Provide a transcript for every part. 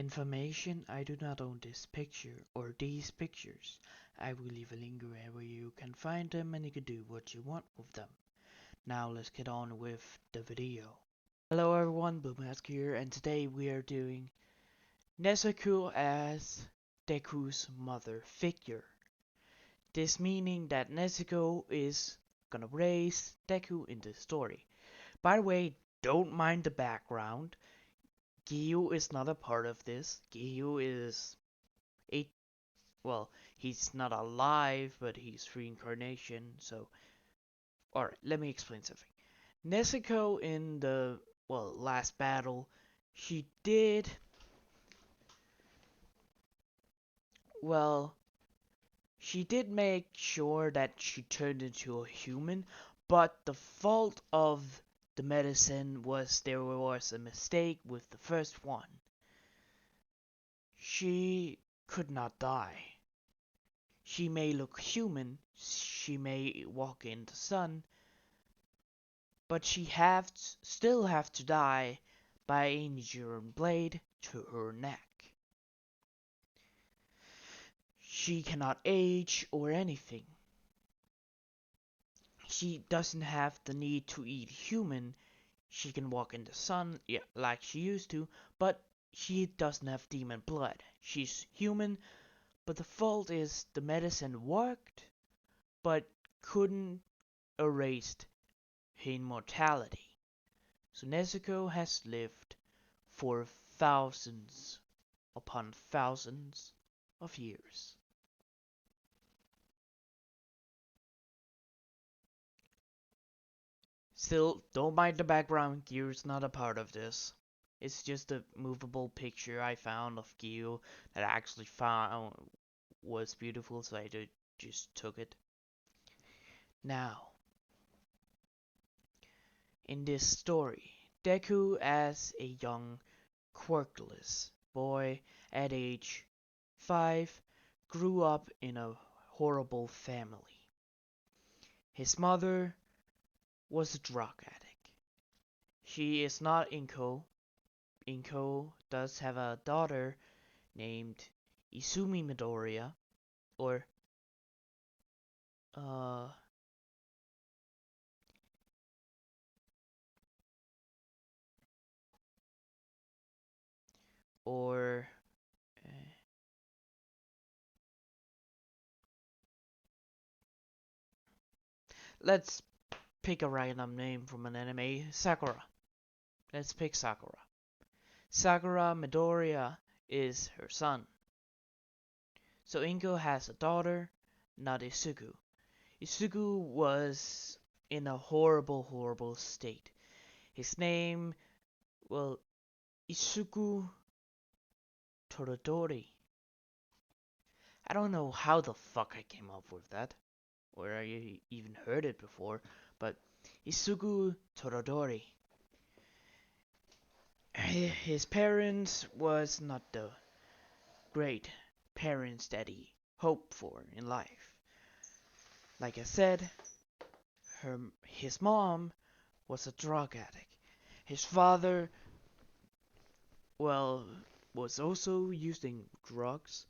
Information: I do not own this picture or these pictures. I will leave a link wherever you can find them and you can do what you want with them. Now let's get on with the video. Hello everyone, Boomask here, and today we are doing Nezuko as Deku's mother figure. This meaning that Nezuko is gonna raise Deku in the story. By the way, don't mind the background. Gyu is not a part of this. Gyu is a he's not alive, but he's reincarnation. So, alright, let me explain something. Nezuko in the last battle, she did she did make sure that she turned into a human, but the fault of the medicine was there was a mistake with the first one. She could not die. She may look human, she may walk in the sun, but she still have to die by a Nijiran blade to her neck. She cannot age or anything. She doesn't have the need to eat human. She can walk in the sun, yeah, like she used to, but she doesn't have demon blood. She's human, but the fault is the medicine worked, but couldn't erase her immortality. So Nezuko has lived for thousands upon thousands of years. Still, don't mind the background, Gyu's not a part of this. It's just a movable picture I found of Gyu that I actually found was beautiful, so I just took it. Now, in this story, Deku as a young, quirkless boy at age 5 grew up in a horrible family. His mother was a drug addict. She is not Inko. Inko does have a daughter named Izumi Midoriya, or uh or uh, let's pick a random name from an anime. Sakura. Let's pick Sakura. Sakura Midoriya is her son. So Inko has a daughter, not Isuku. Isuku was in a horrible, horrible state. His name, Isuku Torodori. I don't know how the fuck I came up with that, or I even heard it before, but Isuku Torodori. His parents was not the great parents that he hoped for in life. Like I said, his mom was a drug addict. His father, was also using drugs,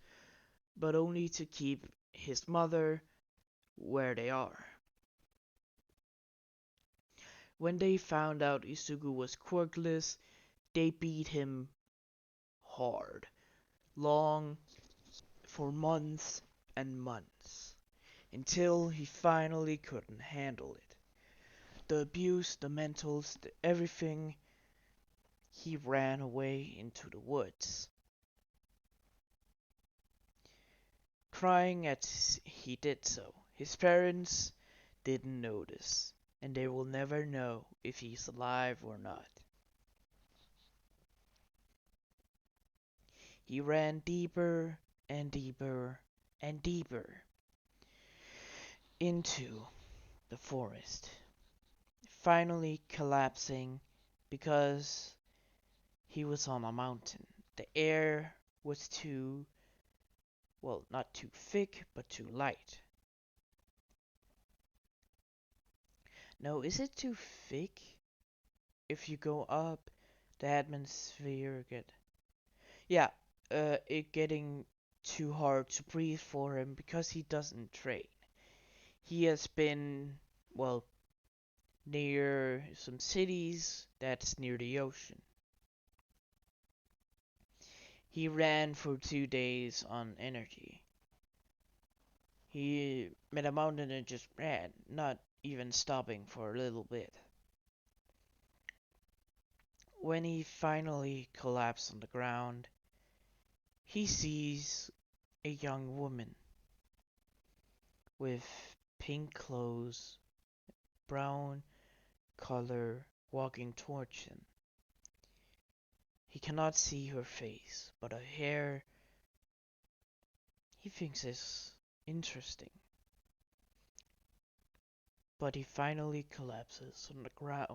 but only to keep his mother where they are. When they found out Isugu was quirkless, they beat him hard, long, for months and months, until he finally couldn't handle it. The abuse, the mentals, everything, he ran away into the woods. Crying as he did so. His parents didn't notice, and they will never know if he's alive or not. He ran deeper and deeper and deeper into the forest, finally collapsing because he was on a mountain. The air was too, not too thick, but too light. No, is it too thick? If you go up, the atmosphere get... Yeah, it getting too hard to breathe for him because he doesn't train. He has been, well, near some cities that's near the ocean. He ran for 2 days on energy. He met a mountain and just ran, not even stopping for a little bit. When he finally collapsed on the ground, he sees a young woman with pink clothes, brown color, walking towards him. He cannot see her face, but her hair he thinks is interesting. But he finally collapses on the ground.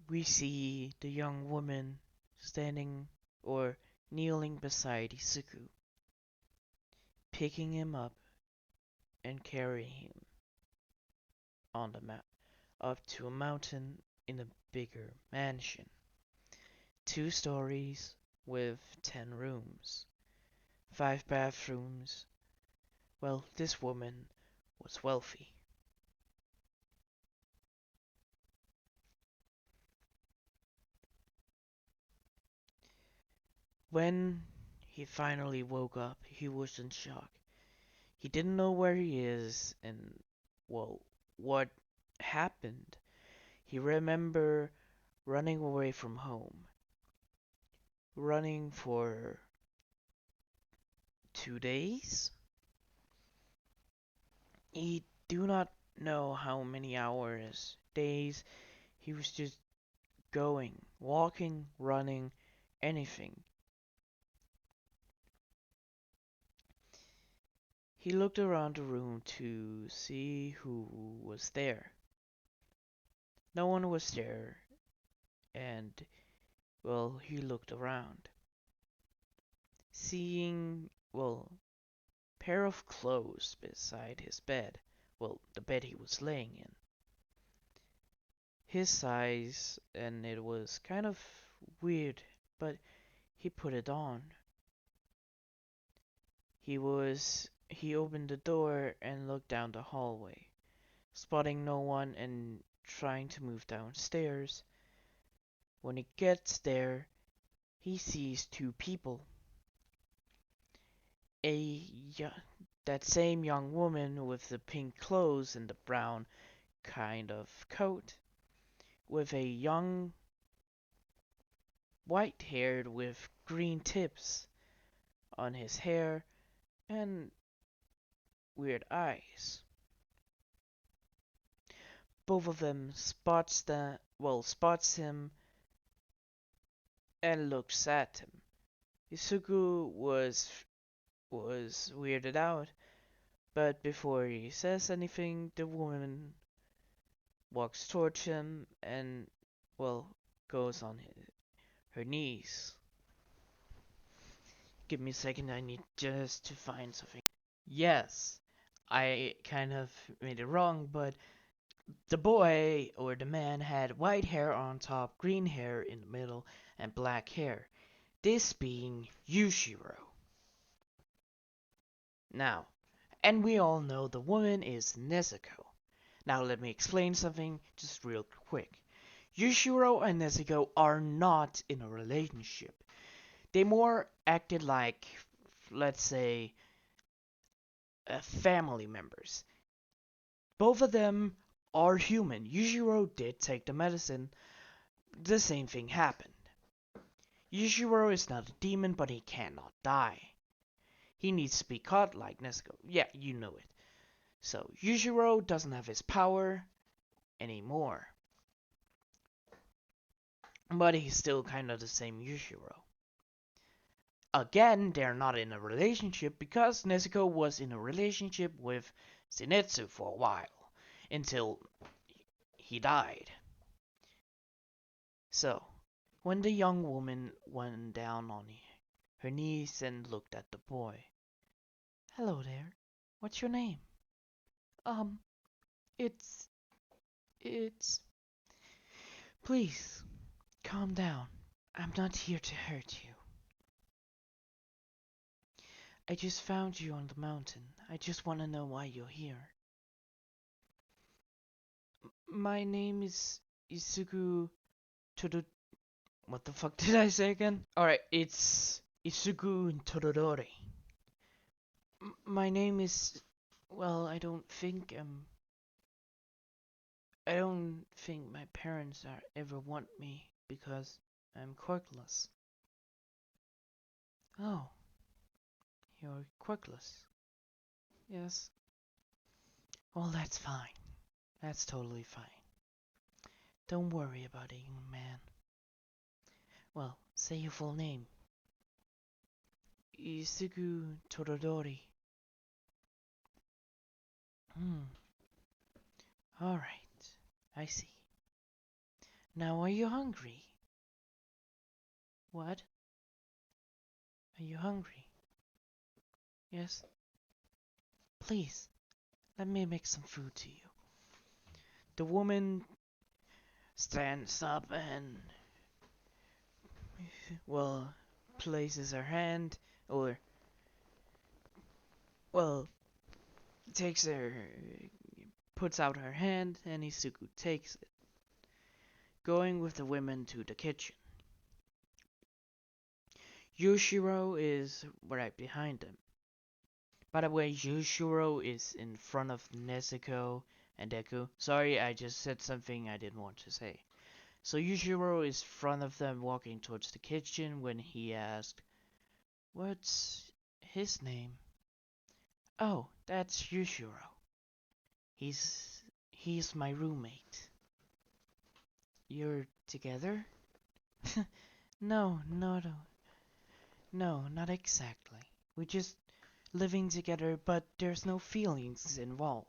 We see the young woman standing or kneeling beside Isuku, picking him up and carrying him on the map up to a mountain in a bigger mansion. 2 stories with 10 rooms, 5 bathrooms. Well, this woman was wealthy. When he finally woke up, he was in shock. He didn't know where he is and, well, what happened. He remember running away from home, running for 2 days. He do not know how many hours, days. He was just going, walking, running, anything. He looked around the room to see who was there. No one was there, and, well, he looked around, seeing, well, pair of clothes beside his bed, well, the bed he was laying in. His size, and it was kind of weird, but he put it on. He opened the door and looked down the hallway, spotting no one and trying to move downstairs. When he gets there, he sees 2 people. A that same young woman with the pink clothes and the brown kind of coat, with a young white-haired with green tips on his hair and weird eyes. Both of them spots him and looks at him. Isuku was weirded out, but before he says anything, the woman walks towards him and, well, goes on her knees. Give me a second, I need just to find something. Yes, I kind of made it wrong, but the boy or the man had white hair on top, green hair in the middle, and black hair. This being Yushiro. Now, and we all know the woman is Nezuko. Now let me explain something just real quick. Yushiro and Nezuko are not in a relationship. They more acted like, let's say, family members. Both of them are human. Yushiro did take the medicine. The same thing happened. Yushiro is not a demon, but he cannot die. He needs to be caught like Nezuko. Yeah, you know it. So, Yushiro doesn't have his power anymore. But he's still kind of the same Yushiro. Again, they're not in a relationship because Nezuko was in a relationship with Zenitsu for a while, until he died. So, when the young woman went down on her knees and looked at the boy. Hello there. What's your name? Um, It's... it's... Please, calm down. I'm not here to hurt you. I just found you on the mountain. I just want to know why you're here. My name is Isugu Todo... What the fuck did I say again? Alright, it's Isugu Tododori. My name is... Well, I don't think my parents are ever want me because I'm quirkless. Oh, you're quirkless. Yes. Well, that's fine. That's totally fine. Don't worry about it, young man. Well, say your full name. Isugu Tododori. Alright. I see. Now are you hungry? What? Are you hungry? Yes? Please, let me make some food to you. The woman stands up and, well, places her hand, or, well, takes her, puts out her hand, and Isuku takes it, going with the women to the kitchen. Yushiro is right behind them. By the way, Yushiro is in front of Nezuko and Deku. Sorry, I just said something I didn't want to say. So Yushiro is in front of them walking towards the kitchen when he asked, "What's his name?" "Oh, that's Yushiro. He's my roommate." "You're together?" No, no, not exactly. We're just living together, but there's no feelings involved.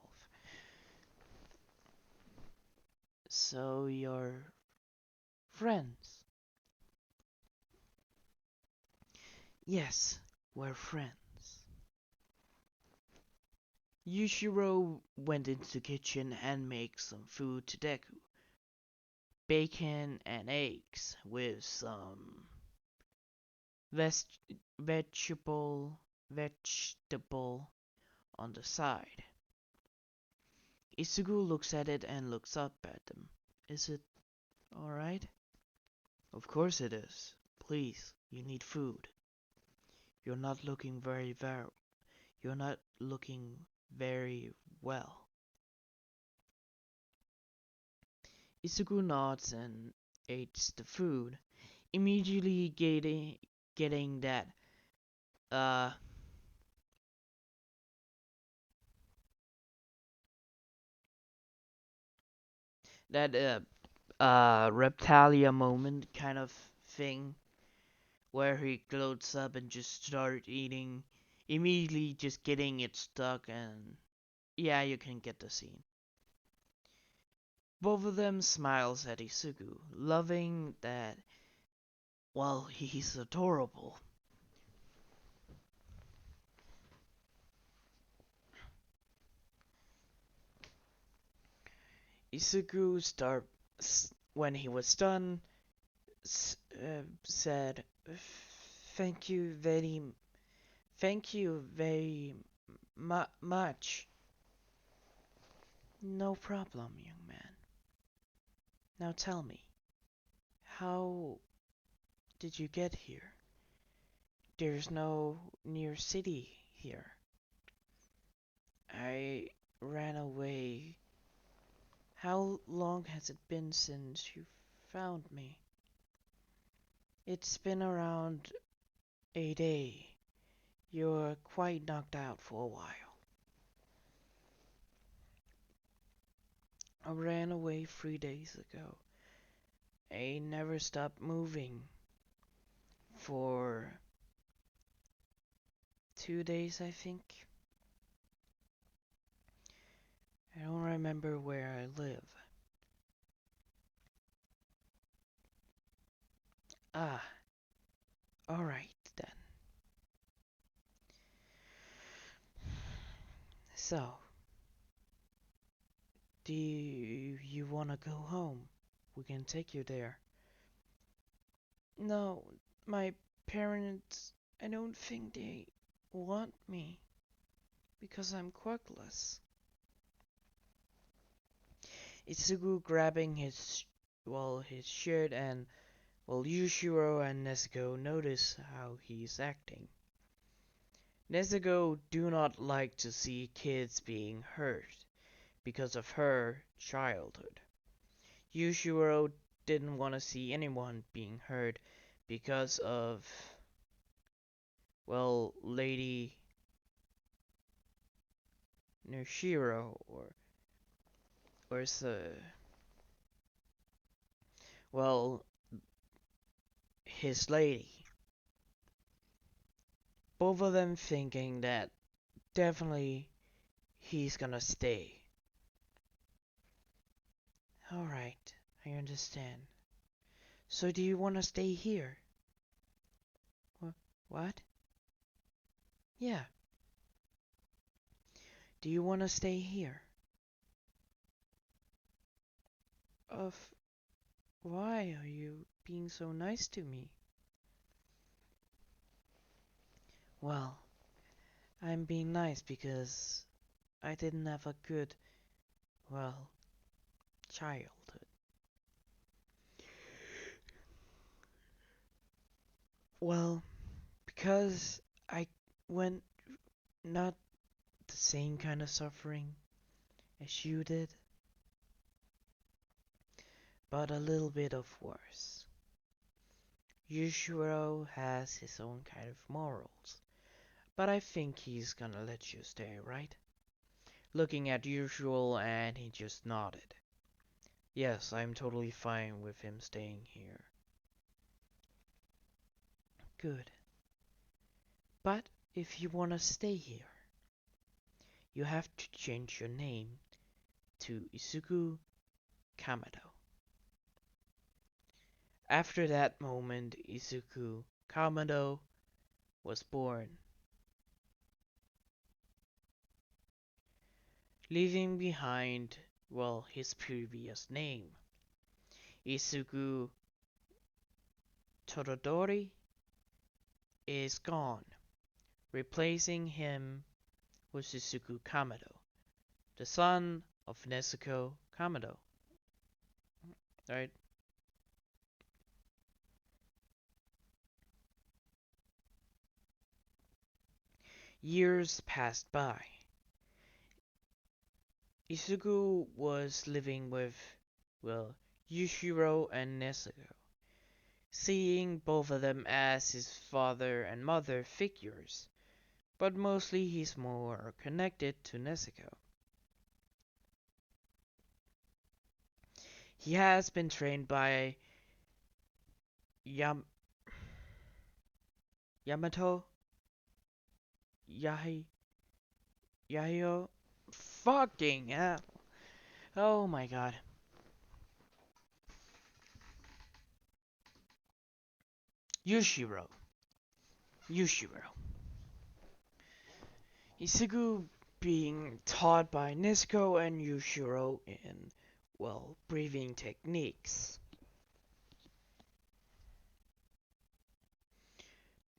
So you're friends? Yes, we're friends. Yushiro went into the kitchen and made some food to Deku. Bacon and eggs with some vegetable on the side. Isugu looks at it and looks up at them. "Is it alright?" "Of course it is. Please, you need food. You're not looking you're not looking very well." Isugu nods and eats the food, immediately getting that uh that reptalia moment kind of thing where he gloats up and just start eating, immediately just getting it stuck, and yeah, you can get the scene. Both of them smiles at Isugu, loving that, well, he's adorable. Isugu when he was done, said, Thank you very much." "No problem, young man. Now tell me, how did you get here? There's no near city here." "I ran away." "How long has it been since you found me?" "It's been around a day. You're quite knocked out for a while." "I ran away 3 days ago. I never stopped moving for 2 days, I think. I don't remember where I live." "Ah, alright then. So, Do you wanna go home? We can take you there. No, my parents, I don't think they want me because I'm quirkless. Itsugu grabbing his shirt and Yushiro and Nezuko notice how he's acting. Nezuko do not like to see kids being hurt because of her childhood. Yushiro didn't want to see anyone being hurt because of, Lady Nushiro or well, his lady. Both of them thinking that definitely he's gonna stay. Alright, I understand. So do you wanna stay here? What? Yeah. Do you wanna stay here? Of why are you being so nice to me? Well, I'm being nice because I didn't have a good, well, childhood. Well, because I went not the same kind of suffering as you did, but a little bit of worse. Yushiro has his own kind of morals, but I think he's gonna let you stay, right? Looking at Yushiro and he just nodded. Yes, I'm totally fine with him staying here. Good. But if you wanna stay here, you have to change your name to Isuku Kamado. After that moment, Isuku Kamado was born, leaving behind, his previous name. Isuku Torodori is gone, replacing him with Isuku Kamado, the son of Nezuko Kamado. Right? Years passed by. Isugu was living with, Yushiro and Nezuko, seeing both of them as his father and mother figures, but mostly he's more connected to Nezuko. He has been trained by Yamato Yahio. Fucking hell. Oh my god. Yushiro. Yushiro. Isugu being taught by Nezuko and Yushiro in, breathing techniques.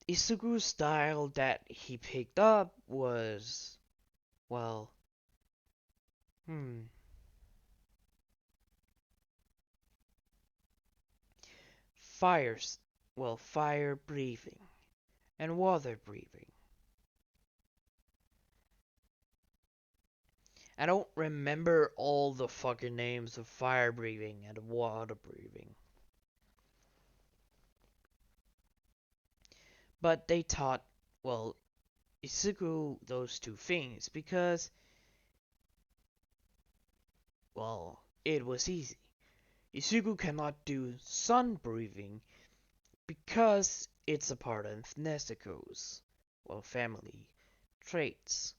Isugu's style that he picked up was, well, fires, fire breathing and water breathing. I don't remember all the fucking names of fire breathing and water breathing. But they taught, Isugu those two things because, it was easy. Isugu cannot do sun breathing because it's a part of Nezuko's, family traits.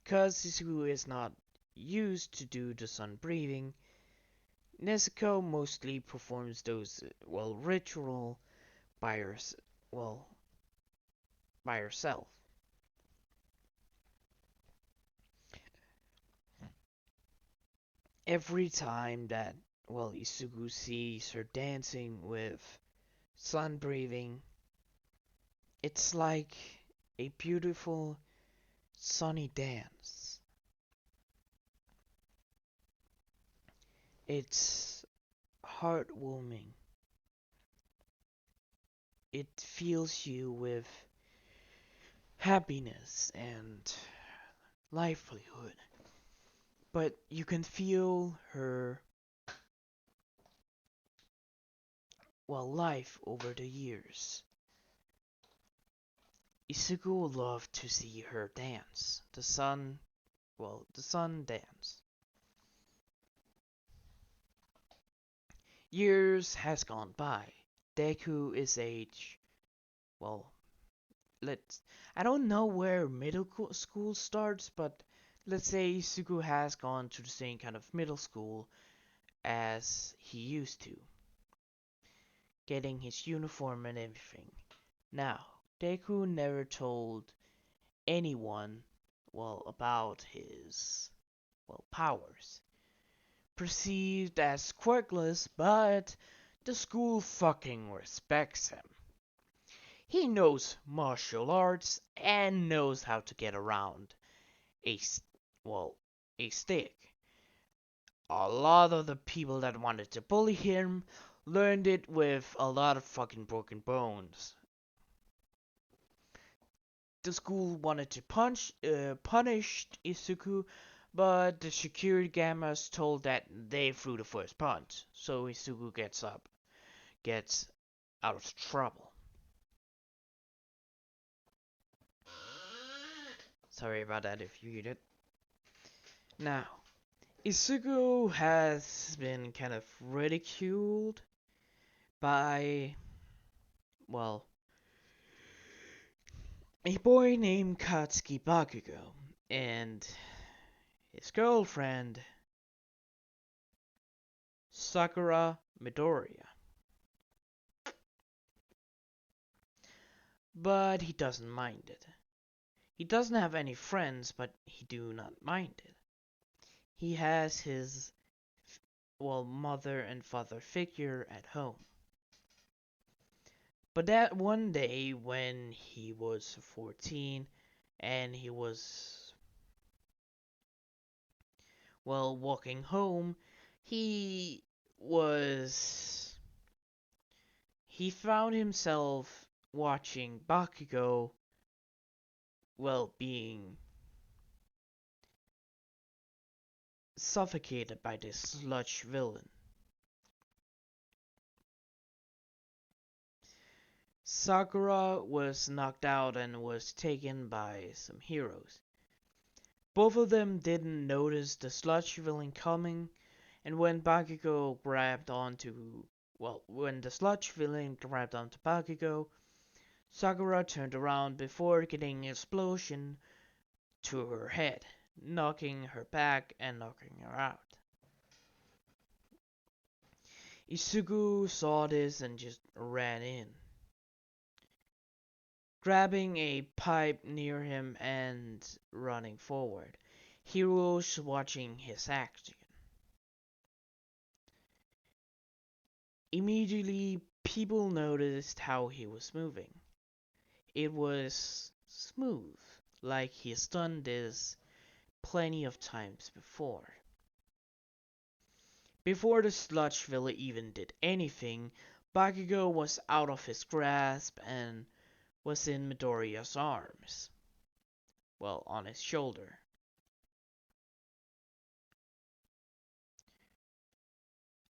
Because Isugu is not used to do the sun breathing, Nezuko mostly performs those, ritual by herself. Every time that, well, Isugu sees her dancing with sun breathing, it's like a beautiful sunny dance. It's heartwarming. It fills you with happiness and livelihood. But you can feel her, well, life over the years. Isugu loved to see her dance. The sun dance. Years has gone by. Deku is age, well, let's, I don't know where middle school starts, but let's say Isugu has gone to the same kind of middle school as he used to, getting his uniform and everything. Now, Deku never told anyone, well, about his, well, powers. Perceived as quirkless, but the school fucking respects him. He knows martial arts and knows how to get around a, well, a stick. A lot of the people that wanted to bully him learned it with a lot of fucking broken bones. The school wanted to punish Isuku, but the security gammas told that they threw the first punch, so Isuku gets out of trouble. Sorry about that if you heard it. Now, Isuku has been kind of ridiculed by, well, a boy named Katsuki Bakugo and his girlfriend Sakura Midoriya. But he doesn't mind it. He doesn't have any friends, but he do not mind it. He has his, well, mother and father figure at home. But that one day when he was 14 and he was, well, walking home, he was, he found himself watching Bakugo, well, being suffocated by this sludge villain. Sakura was knocked out and was taken by some heroes. Both of them didn't notice the sludge villain coming, and when the sludge villain grabbed onto Bakugo, Sakura turned around before getting an explosion to her head, knocking her back and knocking her out. Isugu saw this and just ran in, grabbing a pipe near him and running forward. Heroes watching his action. Immediately, people noticed how he was moving. It was smooth, like he's done this plenty of times before. Before the sludge villain even did anything, Bakugo was out of his grasp and was in Midoriya's arms. Well, on his shoulder.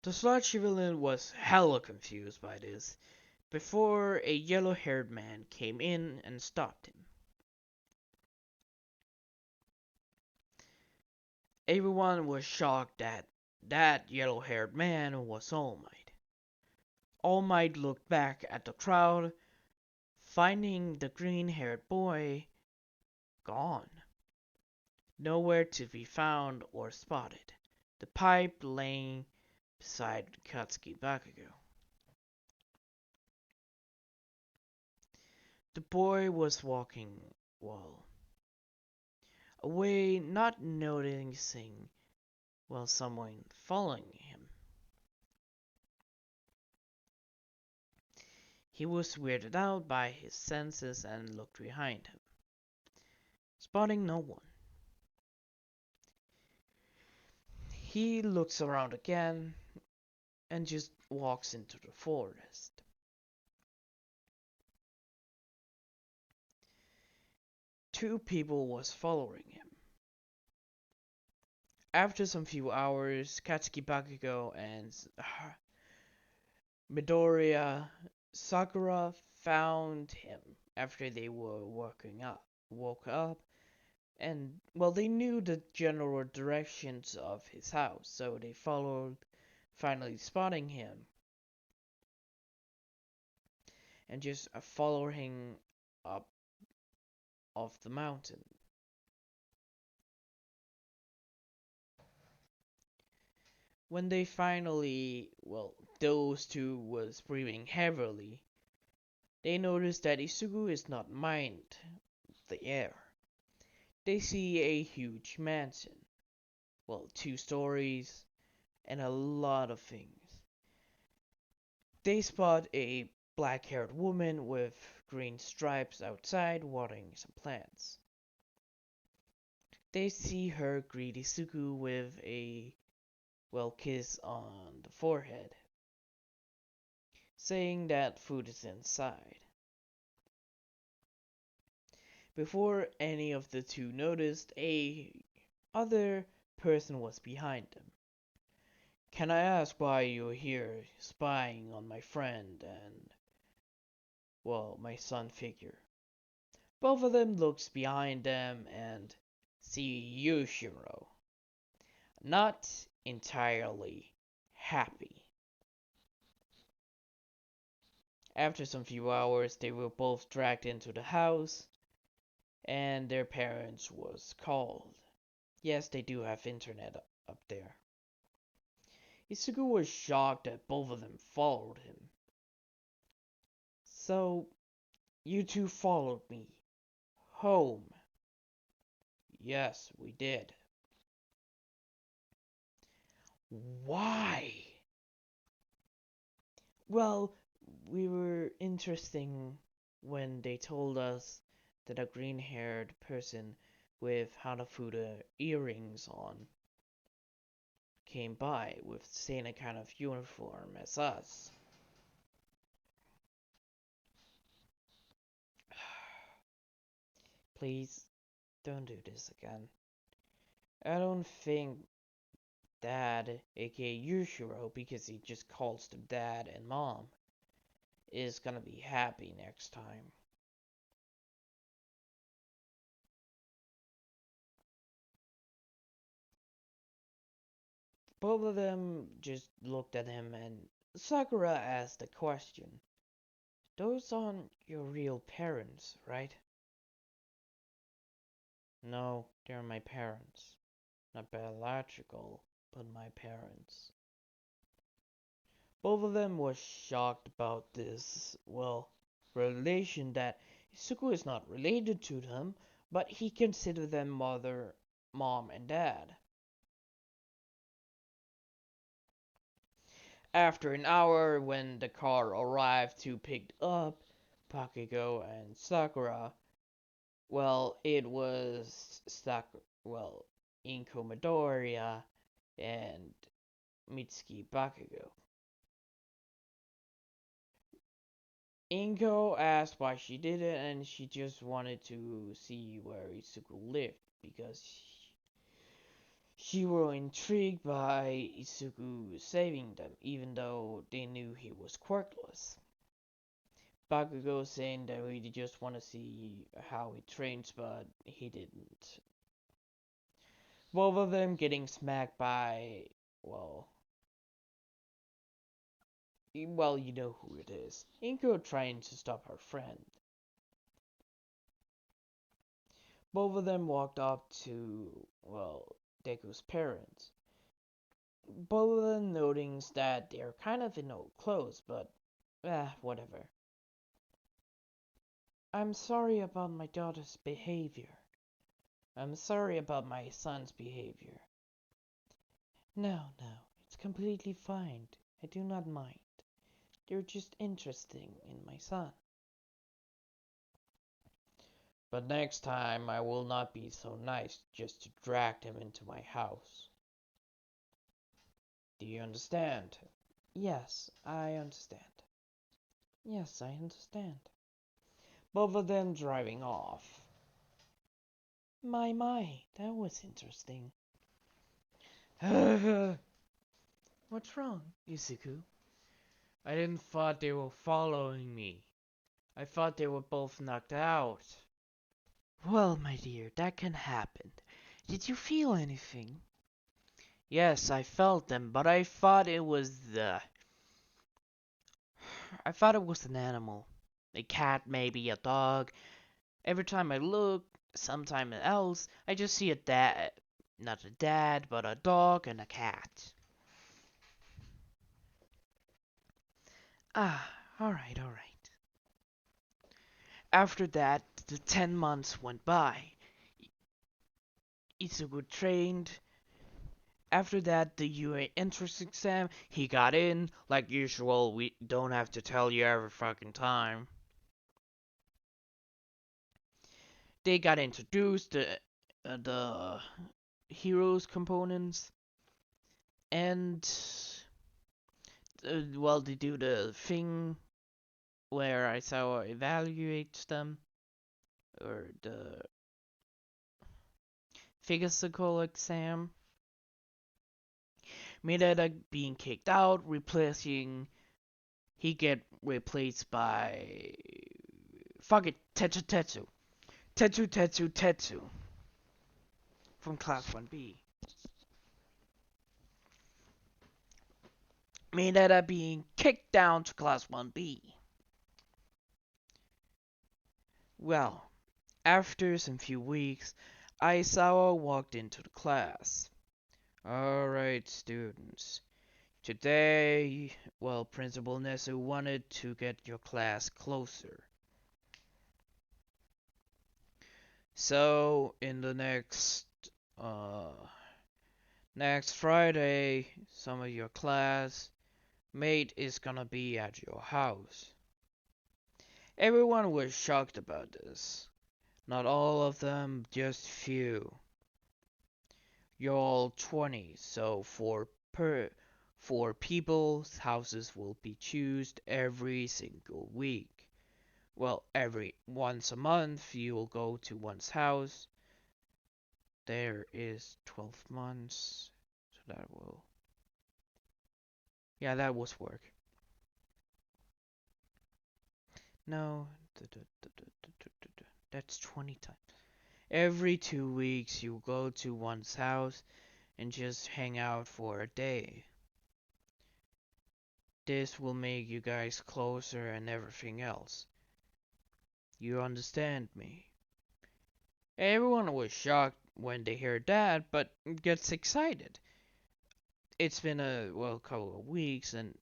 The sludge villain was hella confused by this, before a yellow-haired man came in and stopped him. Everyone was shocked that that yellow-haired man was All Might. All Might looked back at the crowd, finding the green-haired boy gone. Nowhere to be found or spotted. The pipe laying beside Katsuki Bakugo. The boy was walking, well, away, not noticing Well, someone following him. He was weirded out by his senses and looked behind him, spotting no one. He looks around again and just walks into the forest. Two people was following him. After some few hours, Katsuki Bakugo and Midoriya Sakura found him after they were woke up, and well, they knew the general directions of his house, so they followed, finally spotting him, and just following up of the mountain. When they finally, well, those two was breathing heavily, they noticed that Isugu is not mind the air. They see a huge mansion, well, 2 stories, and a lot of things. They spot a black-haired woman with green stripes outside watering some plants. They see her greet Isugu with a, well, kiss on the forehead, saying that food is inside. Before any of the two noticed, a other person was behind them. Can I ask why you're here spying on my friend and, well, my son figure? Both of them looks behind them and see Yushiro. Not entirely happy. After some few hours, they were both dragged into the house, and their parents was called. Yes, they do have internet up there. Isugu was shocked that both of them followed him. So, you two followed me home. Yes, we did. Why? Well, we were interesting when they told us that a green-haired person with Hanafuda earrings on came by with the same kind of uniform as us. Please, don't do this again. I don't think Dad, aka Yushiro, because he just calls them Dad and Mom, is gonna be happy next time. Both of them just looked at him, and Sakura asked a question. Those aren't your real parents, right? No, they're my parents. Not biological, but my parents. Both of them were shocked about this, well, relation that Isuku is not related to them, but he considered them mother, mom, and dad. After an hour, when the car arrived to pick up Bakugo and Sakura, well, it was Inko Midoriya and Mitsuki Bakugo. Inko asked why she did it, and she just wanted to see where Isuku lived because she was intrigued by Isuku saving them, even though they knew he was quirkless. Bakugo saying that he just want to see how he trains, but he didn't. Both of them getting smacked by, well, you know who it is. Inko trying to stop her friend. Both of them walked up to, well, Deku's parents. Both of them noting that they're kind of in old clothes, but, whatever. I'm sorry about my daughter's behavior. I'm sorry about my son's behavior. No, no, it's completely fine. I do not mind. You're just interesting in my son. But next time I will not be so nice just to drag him into my house. Do you understand? Yes, I understand. Yes, I understand. Both of them driving off. My, that was interesting. What's wrong, Izuku? I didn't thought they were following me. I thought they were both knocked out. Well, my dear, that can happen. Did you feel anything? Yes, I felt them, but I thought it was I thought it was an animal. A cat, maybe a dog. Every time I look, sometime else, I just see a dad. Not a dad, but a dog and a cat. Ah, alright, alright. After that, the 10 months went by. Izuku trained. After that, the UA entrance exam, he got in. Like usual, we don't have to tell you every fucking time. They got introduced the heroes components, and well, they do the thing where Aizawa evaluates them, or the physical exam. Mineta being kicked out, replacing he get replaced by fuck it, Tetsu from Class 1B. Mineta being kicked down to Class 1B. Well, after some few weeks, Aizawa walked into the class. Alright, students. Today, well, Principal Nezu wanted to get your class closer. So, in the next Friday, some of your class mate is gonna be at your house. Everyone was shocked about this. Not all of them, just few. You're all 20, so four people's houses will be chosen every single week. Well, every once a month you will go to one's house. There is 12 months, so that will, yeah, that was work. No, that's 20 times. Every 2 weeks you go to one's house and just hang out for a day. This will make you guys closer and everything else. You understand me? Everyone was shocked when they heard that, but gets excited. It's been a couple of weeks, and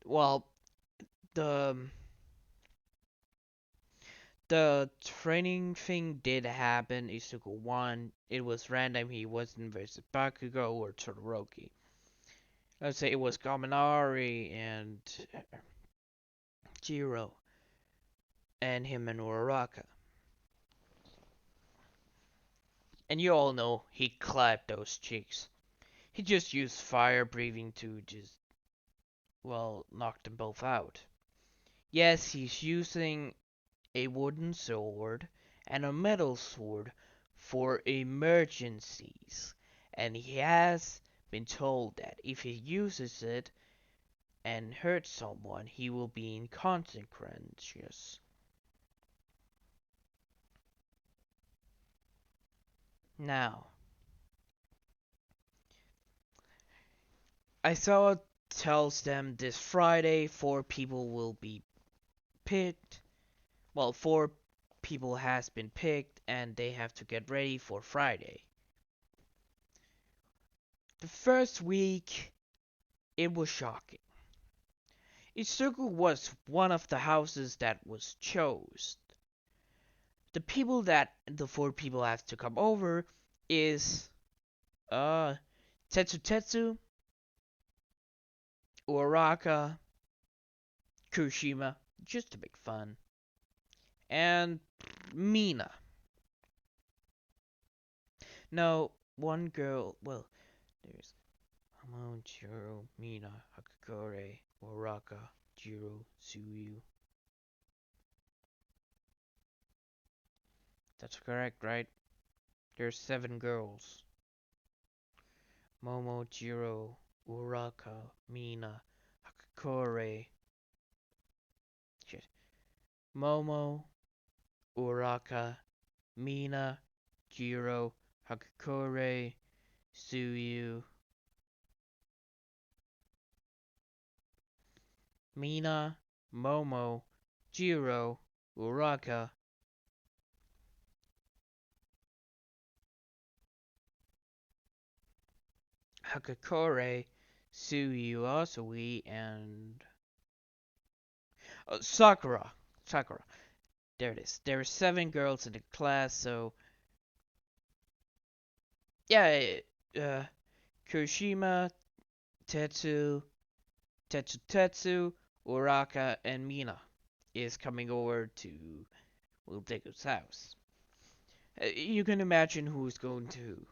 well, the the training thing did happen. Izuku won. It was random. He wasn't versus Bakugo or Todoroki. Let's say it was Kaminari and Jiro and him and Uraraka. And you all know he clapped those cheeks. He just used fire breathing to just, well, knock them both out. Yes, he's using a wooden sword and a metal sword for emergencies. And he has been told that if he uses it and hurts someone, he will be inconsequential. Now, Aizawa tells them this Friday 4 people will be picked. Well, 4 people has been picked and they have to get ready for Friday. The first week, it was shocking. Izuku was one of the houses that was chosen. The people that the 4 people have to come over is Tetsu, Uraka, Kushima, just to make fun, and Mina. No, one girl, well, there's Hamon, Jiro, Mina, Hakakore, Uraka, Jiro, Suyu. That's correct, right? There's 7 girls. Momo, Jiro, Uraka, Mina, Hakakore. Shit. Momo, Uraka, Mina, Jiro, Hakakore, Suyu. Mina, Momo, Jiro, Uraka. Hakakore, Suyu, Asui, and Sakura. Sakura. There it is. There are 7 girls in the class, so yeah. Kushima, Tetsu, Uraka, and Mina is coming over to Deku's house. You can imagine who's going to.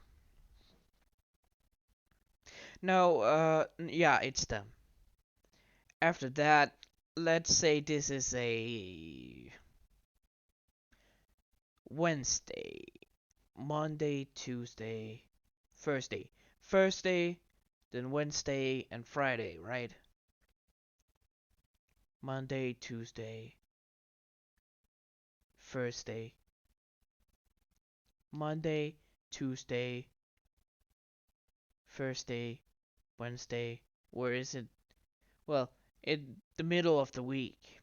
No, yeah, it's them. After that, let's say this is a Wednesday, Monday, Tuesday, Thursday. Thursday, then Wednesday and Friday, right? Monday, Tuesday, Thursday, Monday, Tuesday, Thursday, Wednesday. Where is it? Well, in the middle of the week.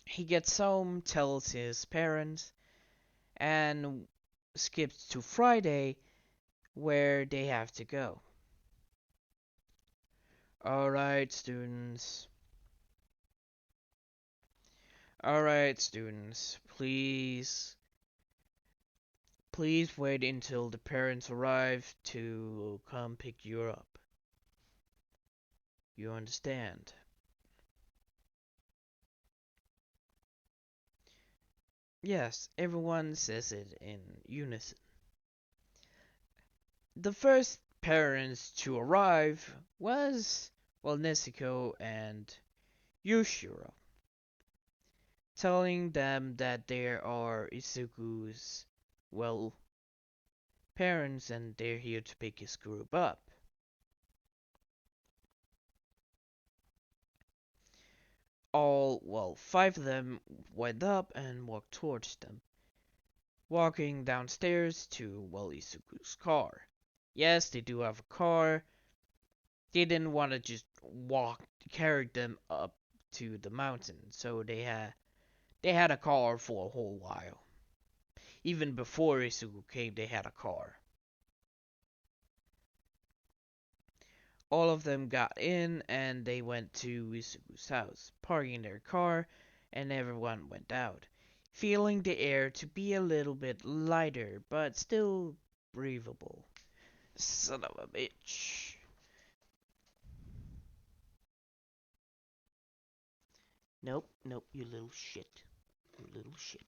He gets home, tells his parents, and skips to Friday where they have to go. Alright, students. Alright, students. Please wait until the parents arrive to come pick you up. You understand? Yes, everyone says it in unison. The first parents to arrive was, well, Nezuko and Yushiro, telling them that there are Izuku's, well, parents and they're here to pick his group up. All, well, 5 of them went up and walked towards them, walking downstairs to, well, Izuku's car. Yes, they do have a car. They didn't want to just carry them up to the mountain, so they had a car for a whole while. Even before Izuku came, they had a car. All of them got in and they went to Izuku's house, parking their car, and everyone went out, feeling the air to be a little bit lighter, but still breathable. Son of a bitch. Nope, you little shit. You little shit.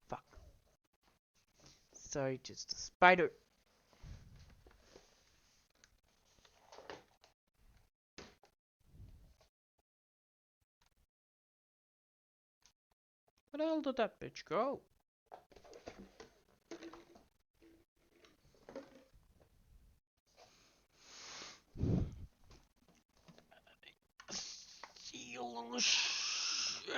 Fuck. Sorry, just a spider. Where the hell did that bitch go? You little shit.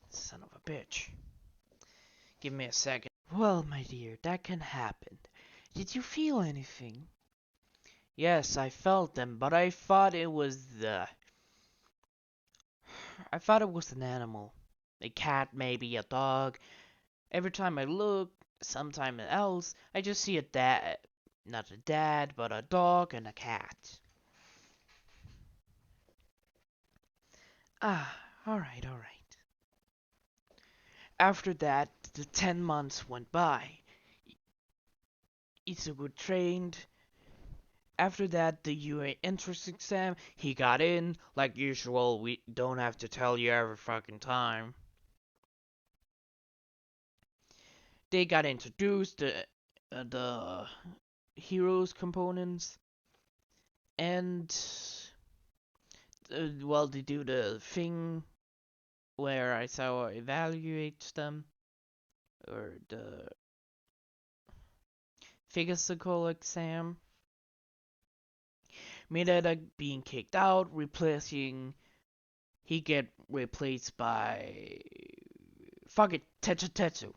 Son of a bitch. Give me a second. Well, my dear, that can happen. Did you feel anything? Yes, I felt them, but I thought it was I thought it was an animal. A cat, maybe a dog. Every time I look, sometime else, I just see a dad. Not a dad, but a dog and a cat. Ah, alright, alright. After that, the 10 months went by. Izuku trained. After that, the UA entrance exam, he got in. Like usual, we don't have to tell you every fucking time. They got introduced, the heroes components, and well, they do the thing where Aizawa evaluates them, or the physical exam. Mineta being kicked out, replacing he get replaced by fuck it, Tetsu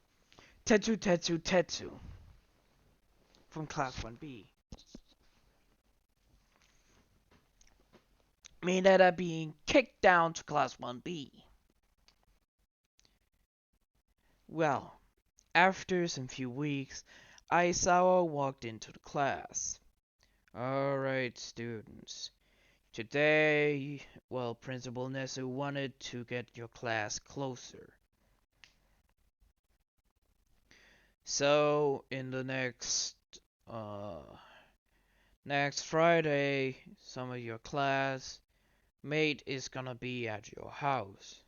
from Class 1B. Mineta being kicked down to Class 1B. Well, after some few weeks, Aizawa walked into the class. Alright, students. Today, well, Principal Nezu wanted to get your class closer. So, in the next Friday, some of your class mate is gonna be at your house.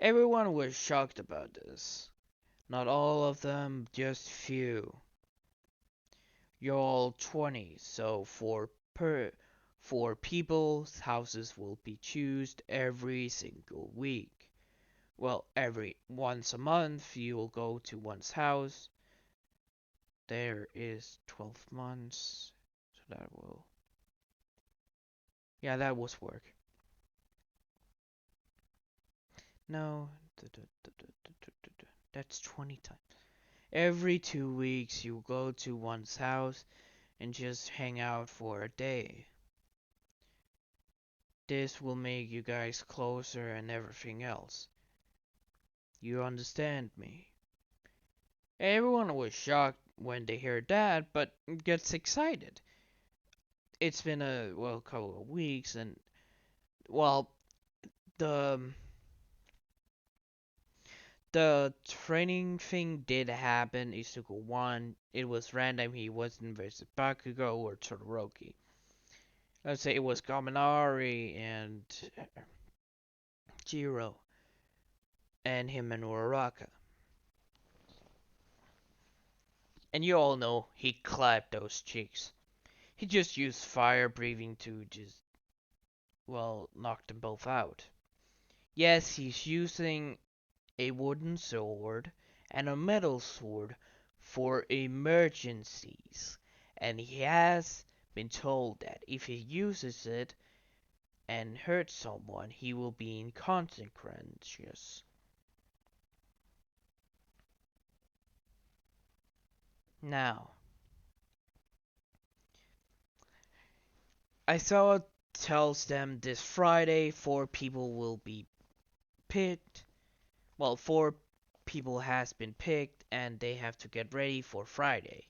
Everyone was shocked about this. Not all of them, just few. You're all 20, so four people's houses will be chosen every single week. Well, every once a month you will go to one's house. There is 12 months, so that will, yeah, that was work. No, that's 20 times. Every 2 weeks you go to one's house and just hang out for a day. This will make you guys closer and everything else. You understand me? Everyone was shocked when they heard that, but gets excited. It's been a couple of weeks, and well, the the training thing did happen. Izuku won. It was random. He wasn't versus Bakugo or Todoroki. Let's say it was Kaminari and Jiro, and him and Uraraka. And you all know he clapped those cheeks. He just used fire breathing to just, well, knock them both out. Yes, he's using a wooden sword and a metal sword for emergencies. And he has been told that if he uses it and hurts someone, he will be inconsequential. Now, Aizawa tells them this Friday 4 people will be picked. Well, 4 people has been picked and they have to get ready for Friday.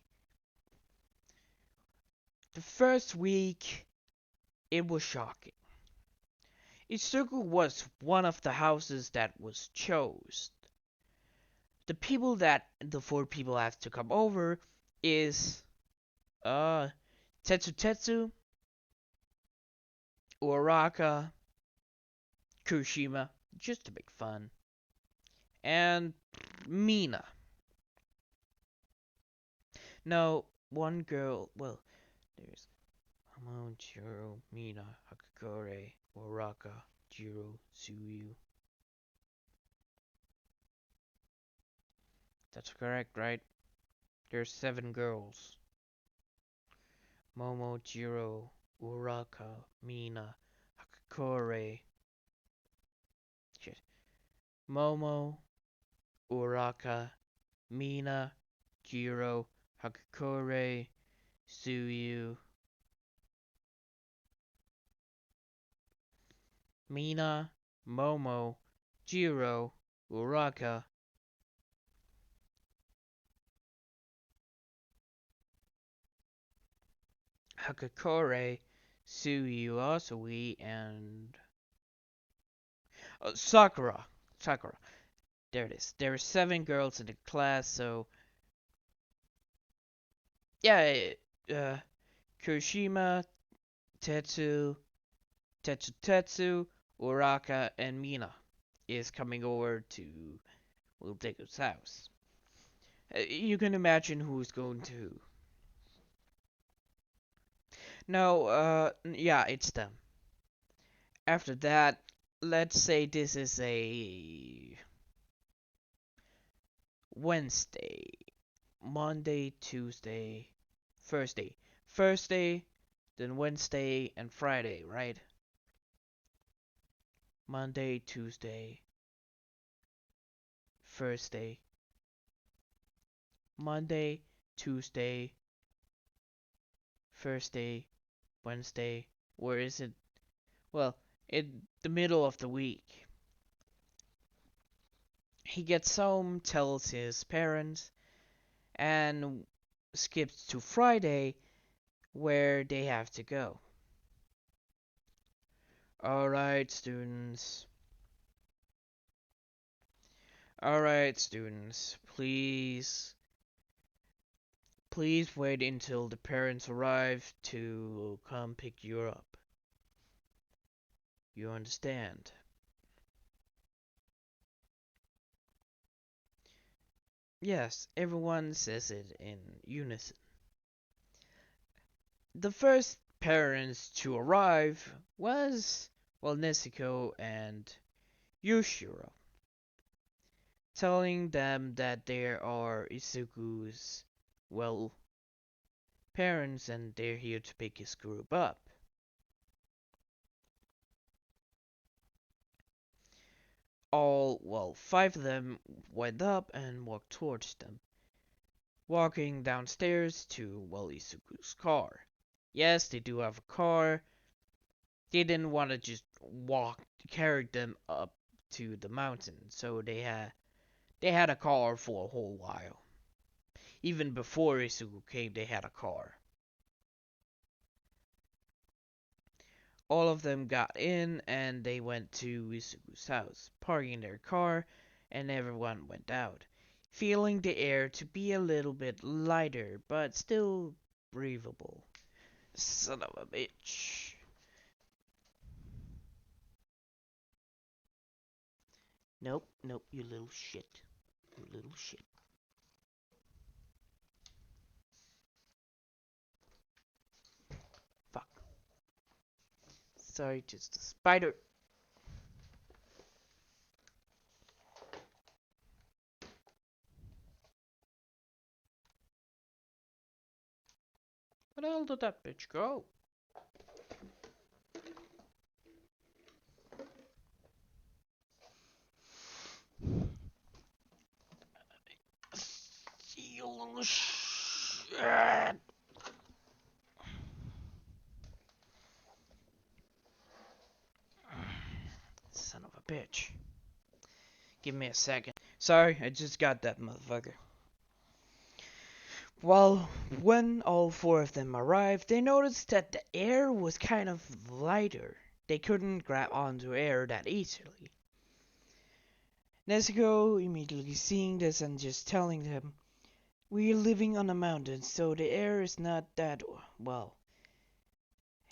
The first week, it was shocking. Izuku was one of the houses that was chosen. The people that the 4 people have to come over is Tetsu, Uraraka, Kushima, just to make fun, and Mina. No, one girl, well, there's Hamon, Jiro, Mina, Hakakore, Uraraka, Jiro, Tsuyu. That's correct, right? There's 7 girls. Momo, Jiro, Uraraka, Mina, Hakakore. Shit. Momo, Uraraka, Mina, Jiro, Hakakore, Tsuyu. Mina, Momo, Jiro, Uraraka. Hakakore, Tsuyu Asui, and Sakura. Sakura. There it is. There are 7 girls in the class, so yeah. Kurishima, Tetsu, Tetsu, Uraka, and Mina is coming over to Little Deku's house. You can imagine who's going to. No, yeah, it's them. After that, let's say this is a Wednesday, Monday, Tuesday, Thursday. Thursday, then Wednesday and Friday, right? Monday, Tuesday, Thursday, Monday, Tuesday, Thursday, Wednesday. Where is it? Well, in the middle of the week. He gets home, tells his parents, and skips to Friday where they have to go. Alright, students. Alright, students. Please wait until the parents arrive to come pick you up. You understand? Yes, everyone says it in unison. The first parents to arrive was, well, Nezuko and Yushiro, telling them that there are Izuku's, well, parents and they're here to pick his group up. All, well, 5 of them went up and walked towards them, walking downstairs to, well, Izuku's car. Yes, they do have a car. They didn't want to just carry them up to the mountain, so they had a car for a whole while. Even before Izuku came, they had a car. All of them got in and they went to Izuku's house, parking their car, and everyone went out, feeling the air to be a little bit lighter, but still breathable. Son of a bitch. Nope, nope, you little shit. You little shit. Fuck. Sorry, just a spider. Where the hell did that bitch go? You little shit. Son of a bitch. Give me a second. Sorry, I just got that motherfucker. Well, when all 4 of them arrived, they noticed that the air was kind of lighter. They couldn't grab onto air that easily. Nezuko immediately seeing this and just telling them, "We're living on a mountain, so the air is not that, well,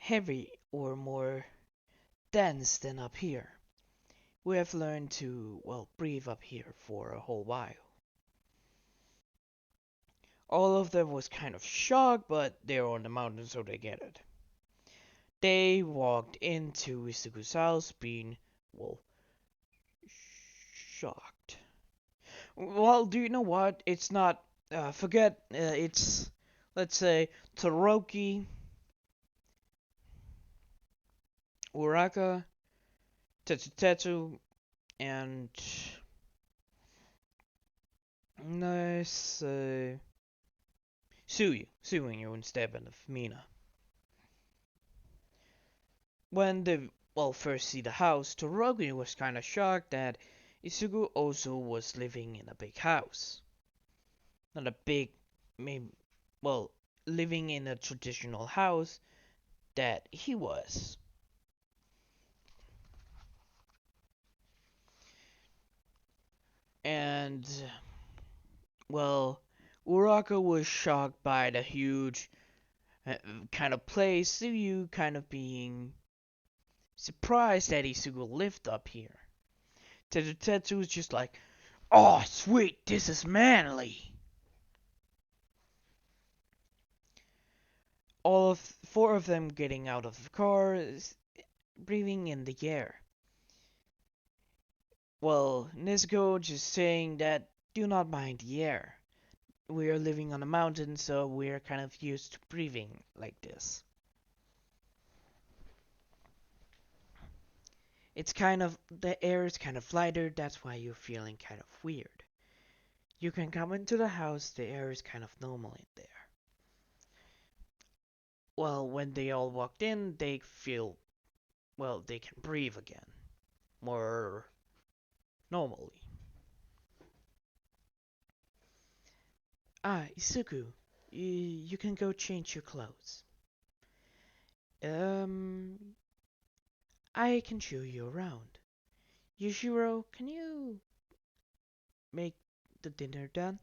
heavy or more dense than up here. We have learned to, well, breathe up here for a whole while." All of them was kind of shocked, but they're on the mountain, so they get it. They walked into Izuku's house being, well, shocked. Well, do you know what? It's not, it's, let's say, Todoroki, Uraka, Tetsu, and, let's say, Suyu instead of Mina. When they, well, first see the house, Todoroki was kinda shocked that Izuku also was living in a big house. Not a big, maybe, well, living in a traditional house that he was. And, well, Uraka was shocked by the huge kind of place, Suyu kind of being surprised that Isugu lived up here. Tetsu was just like, "Oh, sweet, this is manly." All of four of them getting out of the car, breathing in the air. Well, Nezuko just saying that do not mind the air. We are living on a mountain, so we're kind of used to breathing like this. It's kind of, the air is kind of lighter, that's why you're feeling kind of weird. You can come into the house, the air is kind of normal in there. Well, when they all walked in, they feel, well, they can breathe again. More normally. Ah, Isuku, you can go change your clothes. Um, I can show you around. Yushiro, can you make the dinner done?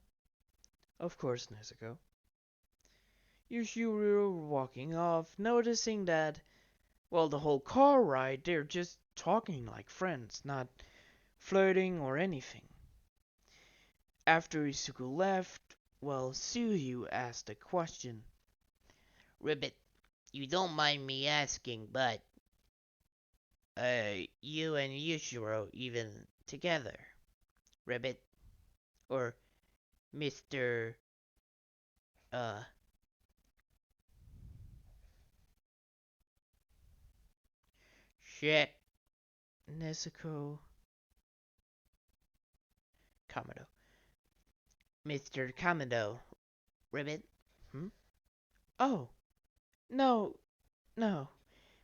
Of course, Nezuko. Yushiro walking off, noticing that, well, the whole car ride, they're just talking like friends, not flirting or anything. After Isuku left, well, Suyu asked a question. Ribbit, you don't mind me asking, but you and Yushiro even together? Ribbit, or Mr. uh shit, Nezuko, Kamado. Mr. Kamado, Ribbit? hmm? Oh, no, no.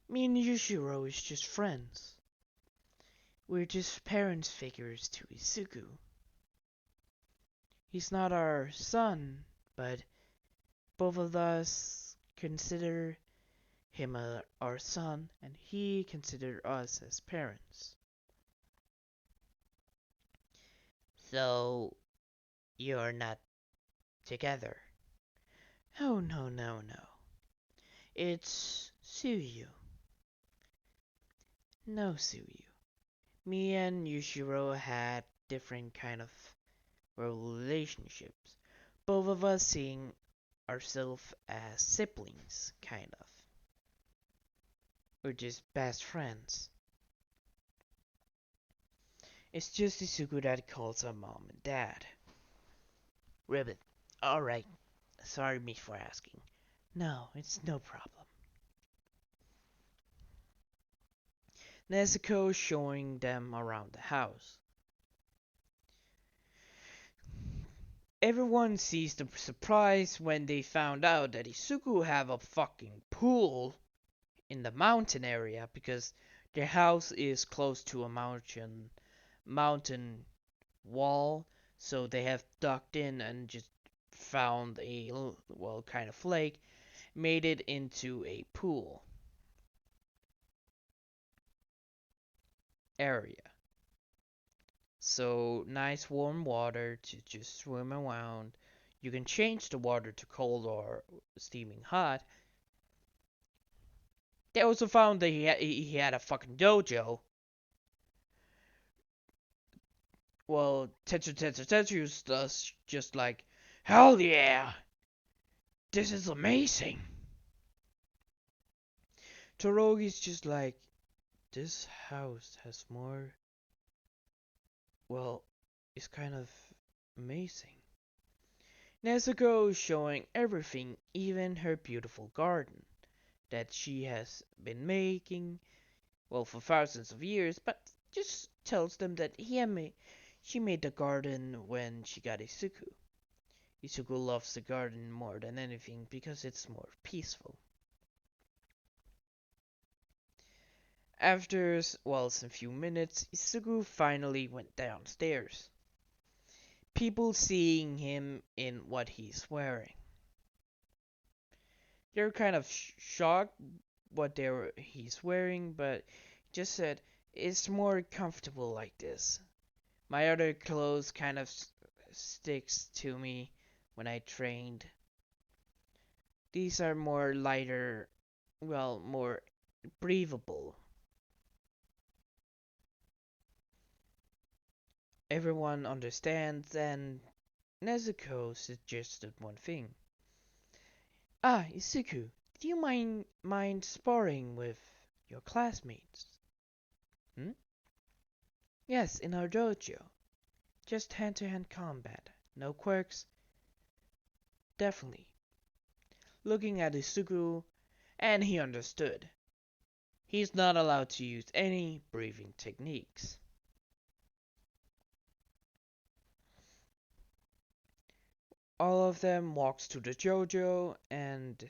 Me and Yushiro is just friends. We're just parents figures to Isuku. He's not our son, but both of us consider him our son, and he considered us as parents. So you're not together? Oh, no, no, no. It's Suyu. No, Suyu. Me and Yushiro had different kind of relationships. Both of us seeing ourselves as siblings, kind of. We're just best friends. It's just Isuku that calls her mom and dad. Ribbit, alright. Sorry me for asking. No, it's no problem. Nezuko showing them around the house. Everyone sees the surprise when they found out that Isuku have a fucking pool in the mountain area because their house is close to a mountain wall, so they have ducked in and just found a, well, kind of lake, made it into a pool area. So nice warm water to just swim around. You can change the water to cold or steaming hot. They also found that he had a fucking dojo. Well, Tetsu's just like, hell yeah, this is amazing. Torogi's just like, this house has more, well, it's kind of amazing. Nezuko is showing everything, even her beautiful garden that she has been making, well, for thousands of years, but just tells them that she made the garden when she got Isuku. Isuku loves the garden more than anything because it's more peaceful. After, well, some few minutes, Isuku finally went downstairs. People seeing him in what he's wearing. They're kind of shocked what he's wearing, but just said it's more comfortable like this. My other clothes kind of sticks to me when I trained. These are more lighter, well, more breathable. Everyone understands, and Nezuko suggested one thing. Ah, Isuku, do you mind sparring with your classmates? Hmm? Yes, in our dojo. Just hand-to-hand combat. No quirks? Definitely. Looking at Isuku, and he understood. He's not allowed to use any breathing techniques. All of them walks to the dojo and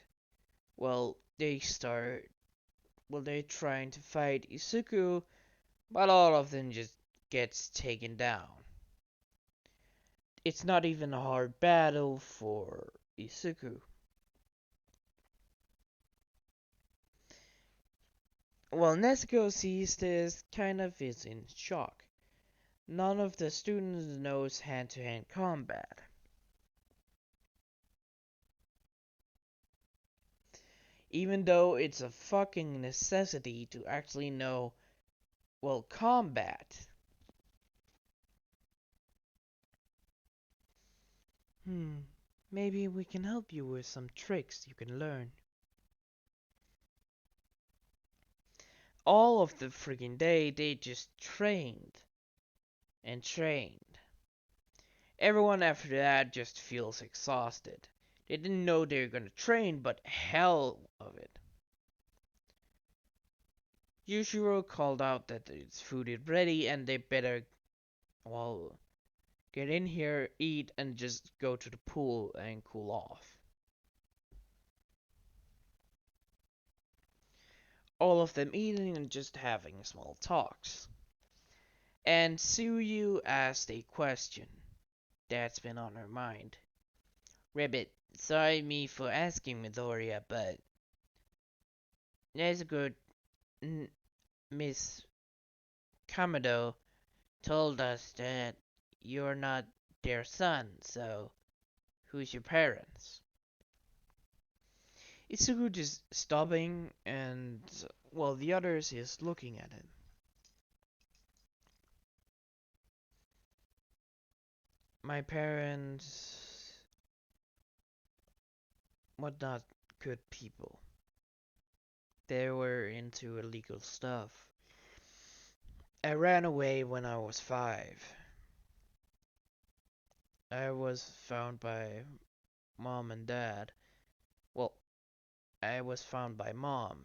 well they're trying to fight Isuku, but all of them just gets taken down. It's not even a hard battle for Isuku. Well, Nezuko sees this, kind of is in shock. None of the students knows hand-to-hand combat. Even though it's a fucking necessity to actually know, well, combat. Maybe we can help you with some tricks you can learn. All of the freaking day, they just trained and trained. Everyone after that just feels exhausted. They didn't know they were gonna train, but hell of it. Yushiro called out that its food is ready and they better, well, get in here, eat, and just go to the pool and cool off. All of them eating and just having small talks. And Suyu asked a question that's been on her mind. Ribbit, sorry me for asking Midoriya, but Nezuko, Miss Kamado told us that you're not their son, so who's your parents? Isugu is stopping and, well, the others is looking at him. My parents were not good people. They were into illegal stuff. I ran away when I was 5. I was found by mom and dad. Well, I was found by mom.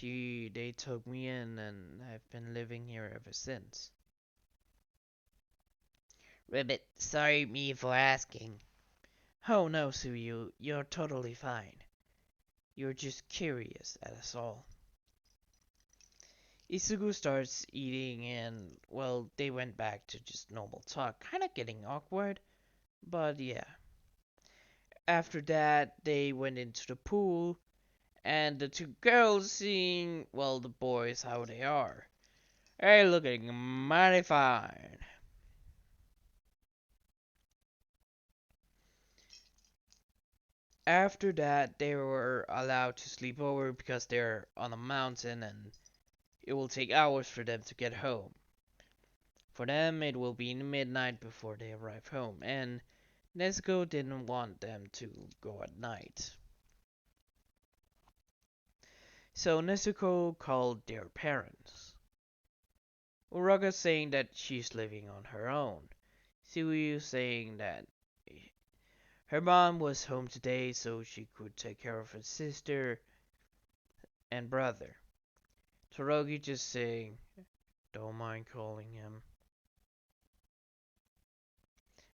They took me in and I've been living here ever since. Ribbit, sorry me for asking. Oh no, Suyu, you're totally fine. You're just curious, that's all. Isugu starts eating and, well, they went back to just normal talk. Kinda getting awkward, but yeah. After that, they went into the pool, and the two girls seeing, well, the boys how they are. They're looking mighty fine. After that, they were allowed to sleep over because they're on a mountain and it will take hours for them to get home. For them, it will be midnight before they arrive home, and Nezuko didn't want them to go at night. So Nezuko called their parents. Uraga saying that she's living on her own. Suyu saying that her mom was home today so she could take care of her sister and brother. Torogi just saying, don't mind calling him.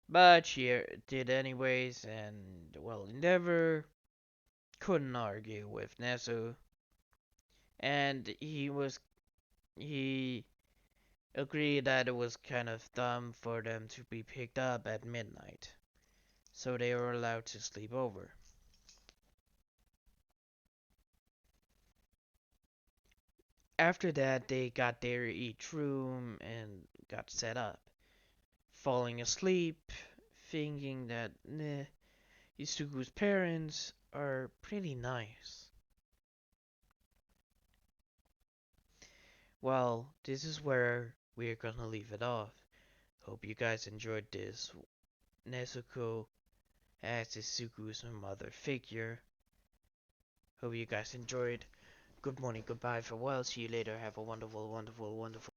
But she did anyways, and well, Endeavor couldn't argue with Nezu, and he agreed that it was kind of dumb for them to be picked up at midnight, so they were allowed to sleep over. After that, they got their each room and got set up. falling asleep, thinking that Izuku's parents are pretty nice. Well, this is where we're gonna leave it off. Hope you guys enjoyed this Nezuko as Izuku's mother figure. Hope you guys enjoyed. Good morning, goodbye, farewell, see you later, have a wonderful, wonderful, wonderful